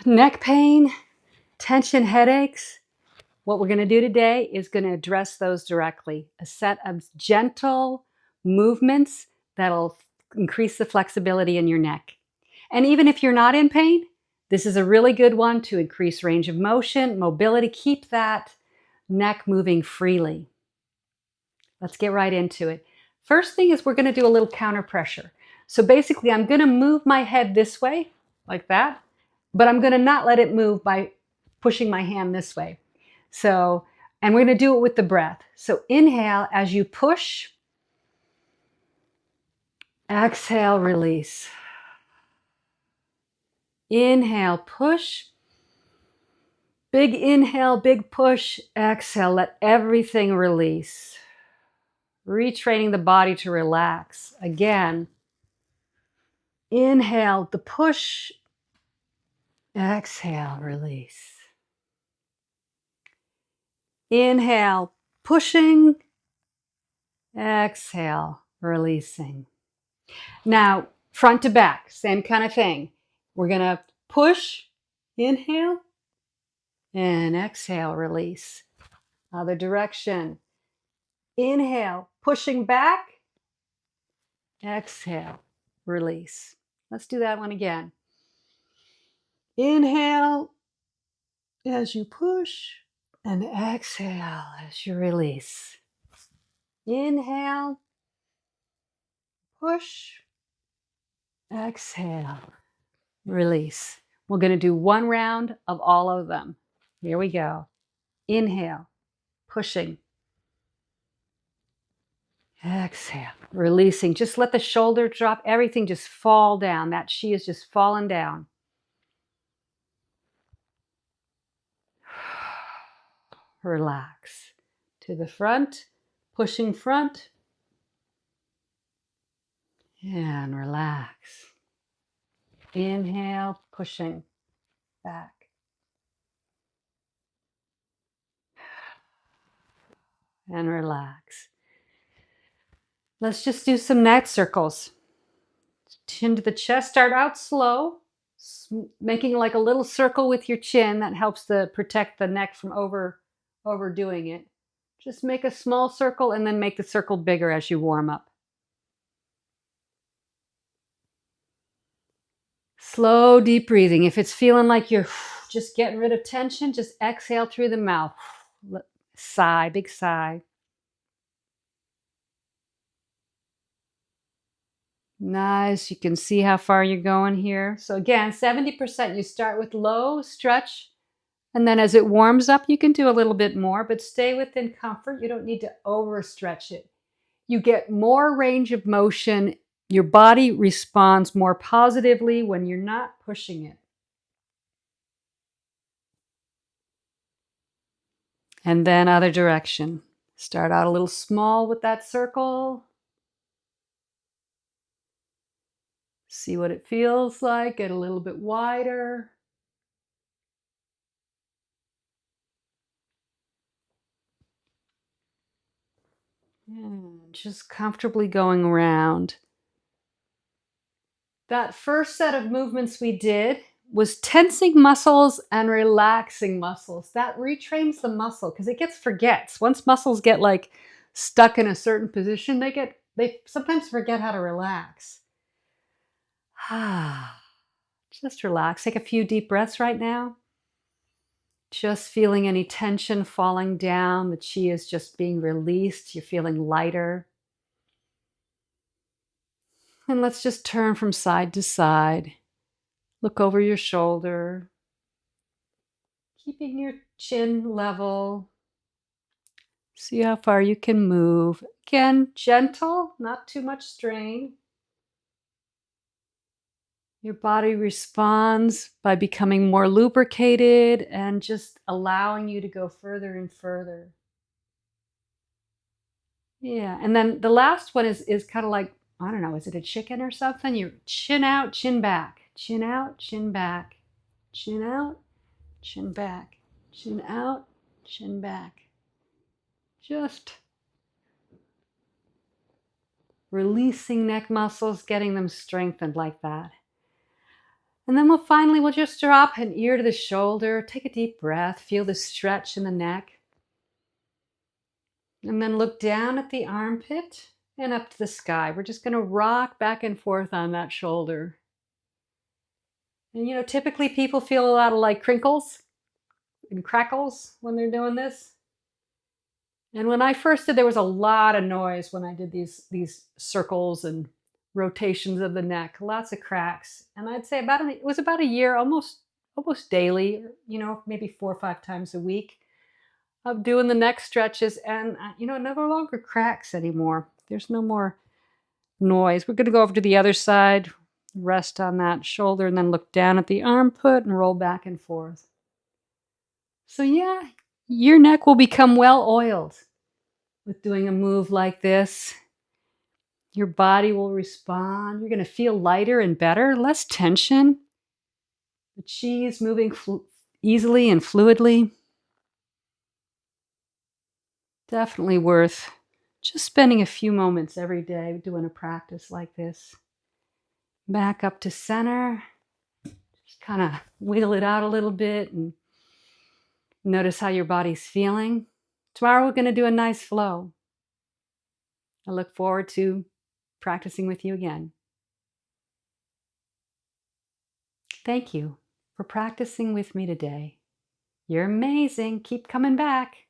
Neck pain, tension, headaches. What we're going to do today is going to address those directly. A set of gentle movements that'll increase the flexibility in your neck. And even if you're not in pain, this is a really good one to increase range of motion, mobility, keep that neck moving freely. Let's get right into it. First thing is we're going to do a little counter pressure. So basically I'm going to move my head this way, like that, but I'm going to not let it move by pushing my hand this way. So, and we're going to do it with the breath. So inhale as you push, exhale, release. Inhale, push. Big inhale, big push, exhale, let everything release. Retraining the body to relax. Again, inhale, the push, exhale, release. Inhale, pushing, exhale, releasing. Now, front to back, same kind of thing. We're going to push, inhale, and exhale, release. Other direction. Inhale, pushing back, exhale, release. Let's do that one again. Inhale as you push, and exhale as you release. Inhale, push, exhale, release. We're going to do one round of all of them. Here we go. Inhale, pushing. Exhale, releasing. Just let the shoulder drop. Everything just fall down. That Qi is just falling down. Relax. To the front, pushing front. And relax. Inhale, pushing back. And relax. Let's just do some neck circles. Chin to the chest. Start out slow, making like a little circle with your chin. That helps to protect the neck from overdoing it. Just make a small circle and then make the circle bigger as you warm up. Slow, deep breathing. If it's feeling like you're just getting rid of tension, just exhale through the mouth. Sigh, big sigh. Nice. You can see how far you're going here. So again, 70%. You start with low, stretch, and then as it warms up, you can do a little bit more, but stay within comfort. You don't need to overstretch it. You get more range of motion. Your body responds more positively when you're not pushing it. And then other direction. Start out a little small with that circle. See what it feels like. Get a little bit wider. And just comfortably going around. That first set of movements we did was tensing muscles and relaxing muscles. That retrains the muscle because it forgets. Once muscles get like stuck in a certain position, they sometimes forget how to relax. Just relax. Take a few deep breaths right now. Just feeling any tension falling down. The Qi is just being released. You're feeling lighter. And let's just turn from side to side. Look over your shoulder. Keeping your chin level. See how far you can move. Again, gentle, not too much strain. Your body responds by becoming more lubricated and just allowing you to go further and further. Yeah, and then the last one is kind of like, I don't know, is it a chicken or something? You chin out, chin back, chin out, chin back, chin out, chin back, chin out, chin back. Just releasing neck muscles, getting them strengthened like that. And then we'll just drop an ear to the shoulder. Take a deep breath. Feel the stretch in the neck. And then look down at the armpit and up to the sky. We're just going to rock back and forth on that shoulder. And typically people feel a lot of like crinkles and crackles when they're doing this. And when I first did, there was a lot of noise when I did these circles and rotations of the neck, lots of cracks. And I'd say it was about a year, almost daily, maybe 4 or 5 times a week of doing the neck stretches, and no longer cracks anymore. There's no more noise. We're going to go over to the other side, rest on that shoulder, and then look down at the armpit and roll back and forth. So yeah, your neck will become well oiled with doing a move like this. Your body will respond. You're going to feel lighter and better, less tension. The chi is moving easily and fluidly. Definitely worth just spending a few moments every day doing a practice like this. Back up to center. Just kind of wiggle it out a little bit and notice how your body's feeling. Tomorrow we're going to do a nice flow. I look forward to practicing with you again. Thank you for practicing with me today. You're amazing. Keep coming back.